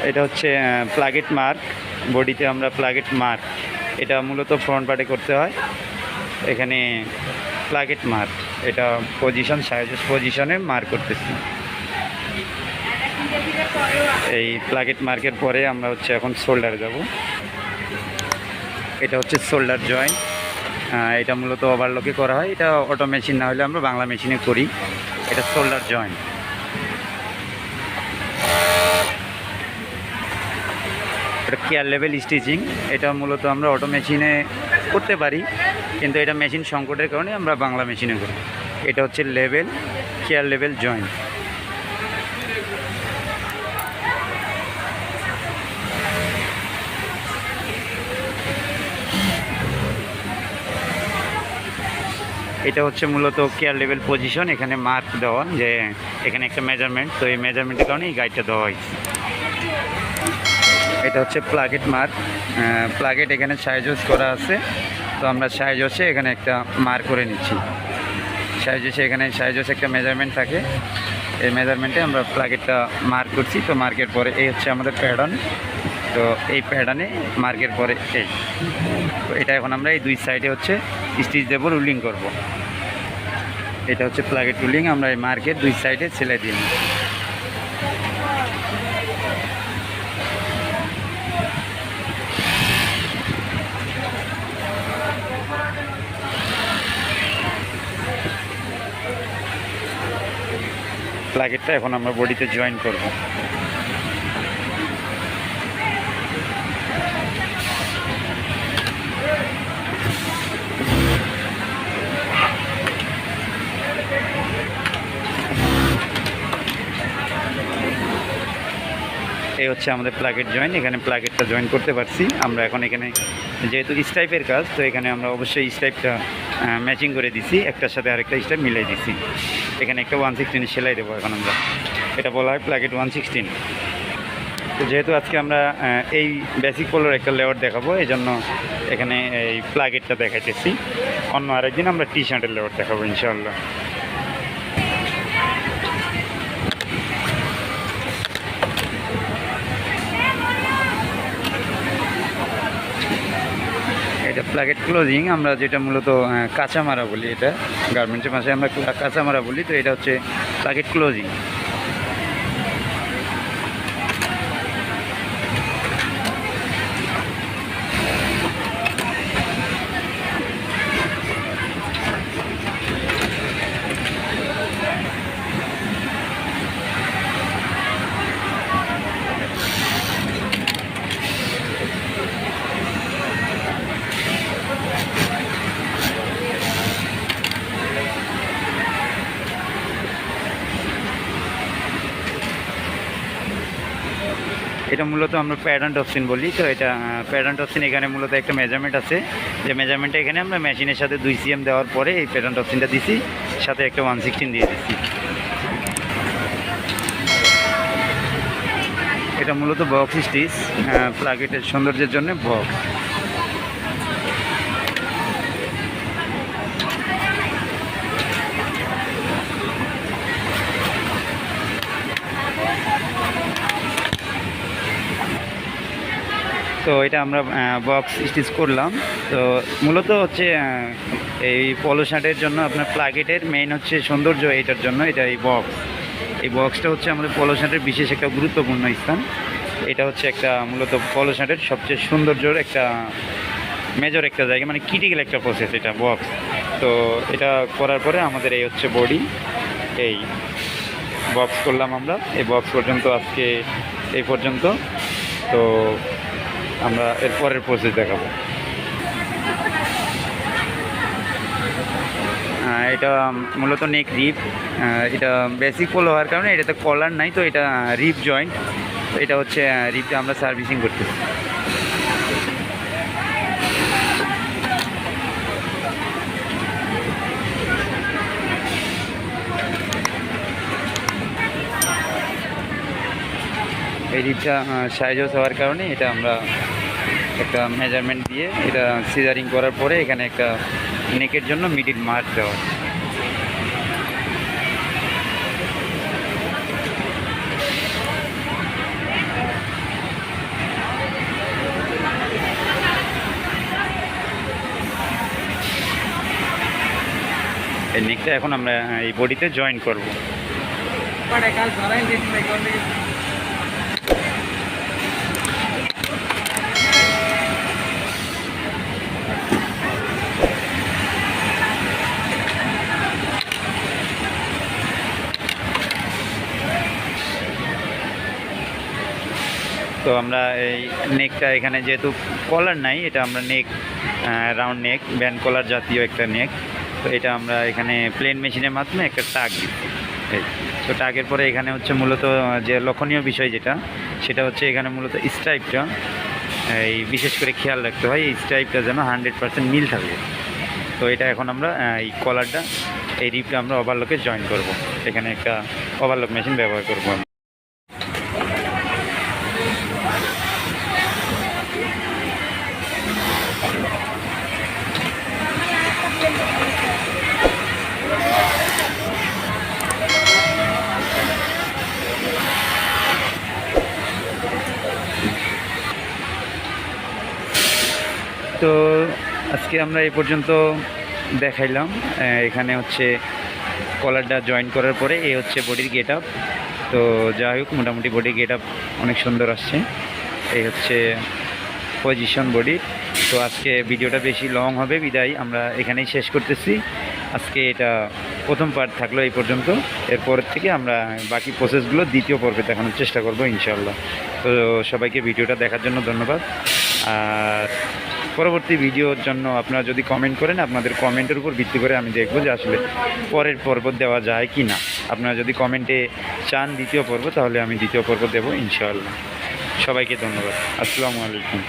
এটা হচ্ছে প্লাগেট মার্ক। বডিতে আমরা প্লাগেট মার্ক, এটা মূলত ফ্রন্ট পার্টে করতে হয়। এখানে প্লাগেট মার্ক, এটা পজিশন সাইজেস পজিশনে মার্ক করতেছি। এই প্লাগেট মার্কের পরে আমরা হচ্ছে এখন শোল্ডারে যাব। এটা হচ্ছে শোল্ডার জয়েন্ট। এটা মূলত ওভারলকে করা হয়, এটা অটো মেশিন না হলে আমরা বাংলা মেশিনে করি। এটা শোল্ডার জয়েন্ট। এটা কেয়ার লেভেল স্টিচিং, এটা মূলত আমরা অটো মেশিনে করতে পারি, কিন্তু এটা মেশিন সংকটের কারণে আমরা বাংলা মেশিনে করি। এটা হচ্ছে লেভেল, কেয়ার লেভেল জয়েন্ট। এটা হচ্ছে মূলত কেয়ার লেভেল পজিশন। এখানে মার্ক দেওয়া, যে এখানে একটা মেজারমেন্ট, তো এই মেজারমেন্টের কারণে এই গাইডটা দেওয়া হয়েছে। এটা হচ্ছে প্লাগেট মার্ক। প্লাগেট এখানে সাইজ করা আছে, তো আমরা সাইজ হচ্ছে এখানে একটা মার্ক করে নিচ্ছি। সাইজ হচ্ছে এখানে সাইজ হচ্ছে একটা মেজারমেন্ট থাকে, এই মেজারমেন্টে আমরা প্লাগেটটা মার্ক করছি। তো মার্কের পরে এই হচ্ছে আমাদের প্যাটার্ন, তো এই প্যাটার্নে মার্কের পরে এই, তো এটা এখন আমরা এই দুই সাইডে হচ্ছে স্টিচ দেবো, রুলিং করব। এটা হচ্ছে প্লাগেট রুলিং, আমরা এই মার্কের দুই সাইডে সেলাই দিই। প্লাগেটটা এখন আমরা বডিতে জয়েন করব। এই হচ্ছে আমাদের প্লাগেট জয়েন। এখানে প্লাগেটটা জয়েন করতে পারছি আমরা। এখন এখানে যেহেতু স্টাইপের কাজ, তো এখানে আমরা অবশ্যই স্টাইপটা ম্যাচিং করে দিছি, একটার সাথে আরেকটা স্টাইপ মিলাই দিছি। এখানে একটা 116 সেলাই দেবো এখন আমরা। এটা বলা হয় প্লাগেট 116। তো যেহেতু আজকে আমরা এই বেসিক পোলোর একটা লেআউট দেখাবো, এই জন্য এখানে এই প্লাগেটটা দেখাইতেছি। অন্য আরেকদিন আমরা টি শার্টের লেআউট দেখাবো ইনশাআল্লাহ। এটা প্লাগেট ক্লোজিং, আমরা যেটা মূলত কাঁচা মারা বলি, এটা গার্মেন্টসের ভাষায় আমরা কাঁচা মারা বলি। তো এটা হচ্ছে প্লাগেট ক্লোজিং। এটা মূলত আমরা প্যাটার্ন টপসিন বলি। তো এটা প্যাটার্ন টপসিন, এখানে মূলত একটা মেজারমেন্ট আছে, যে মেজারমেন্টটা এখানে আমরা মেশিনের সাথে 2 cm দেওয়ার পরে এই প্যাটার্ন টপসিনটা দিছি, সাথে একটা 116 দিয়ে দিচ্ছি। এটা মূলত বক্স স্টিচ, প্লাগেটের সৌন্দর্যের জন্য বক্স। তো এটা আমরা বক্স স্টিচ করলাম। তো মূলত হচ্ছে এই পলো শার্টের জন্য আপনার প্লাগেটের মেইন হচ্ছে সৌন্দর্য, এটার জন্য এটা এই বক্স। এই বক্সটা হচ্ছে আমাদের পলো শার্টের বিশেষ একটা গুরুত্বপূর্ণ স্থান। এটা হচ্ছে একটা মূলত পলো শার্টের সবচেয়ে সৌন্দর্যর একটা মেজর একটা জায়গা, মানে ক্রিটিক্যাল একটা প্রসেস এটা বক্স। তো এটা করার পরে আমাদের এই হচ্ছে বডি, এই বক্স করলাম আমরা। এই বক্স পর্যন্ত আজকে এই পর্যন্ত। তো আমরা এর পরের প্রসেস দেখাবো। এটা মূলত নেক রিপ। এটা বেসিক পোলো হওয়ার কারণে এটাতে কলার নাই, তো এটা রিপ জয়েন্ট। তো এটা হচ্ছে রিপটা আমরা সার্ভিসিং করতেছি। এই রিপটা সাইজ হওয়ার কারণে এটা আমরা একটা মেজারমেন্ট দিয়ে এটা সিজারিং করার পরে এখানে একটা নেকের জন্য মিডিল মার্ক দেওয়া। এই নেকটা এখন আমরা এই বডিতে জয়েন করব। তো আমরা এই নেকটা এখানে যেহেতু কলার নাই, এটা আমরা নেক রাউন্ড নেক, ব্যান্ড কলার জাতীয় একটা নেক। তো এটা আমরা এখানে প্লেন মেশিনের মাধ্যমে একটা টাক দিচ্ছি। তো টাকের পরে এখানে হচ্ছে মূলত যে লক্ষণীয় বিষয় যেটা, সেটা হচ্ছে এখানে মূলত স্ট্রাইপটা এই বিশেষ করে খেয়াল রাখতে হয়, এই স্ট্রাইপটা যেন 100% মিল থাকে। তো এটা এখন আমরা এই কলারটা, এই রিপটা আমরা ওভারলকে জয়েন করব। এখানে একটা ওভারলক মেশিন ব্যবহার করব আমরা। তো আজকে আমরা এই পর্যন্ত দেখাইলাম। এখানে হচ্ছে কলারটা জয়েন করার পরে এই হচ্ছে বডির গেট আপ। তো যাই হোক, মোটামুটি বডির গেট আপ অনেক সুন্দর আসছে। এই হচ্ছে পজিশন বডি। তো আজকে ভিডিওটা বেশি লং হবে বিদায় আমরা এখানেই শেষ করতেছি। আজকে এটা প্রথম পার্ট থাকলো এই পর্যন্ত। এরপরের থেকে আমরা বাকি প্রসেসগুলো দ্বিতীয় পর্বে দেখানোর চেষ্টা করব ইনশাআল্লাহ। তো সবাইকে ভিডিওটা দেখার জন্য ধন্যবাদ। আর পরবর্তী ভিডিওর জন্য আপনারা যদি কমেন্ট করেন, আপনাদের কমেন্টের উপর ভিত্তি করে আমি দেখব যে আসলে পরের পর্ব দেওয়া যায় কি না। আপনারা যদি কমেন্টে চান দ্বিতীয় পর্ব, তাহলে আমি দ্বিতীয় পর্ব দেবো ইনশাআল্লাহ। সবাইকে ধন্যবাদ। আসসালামু আলাইকুম।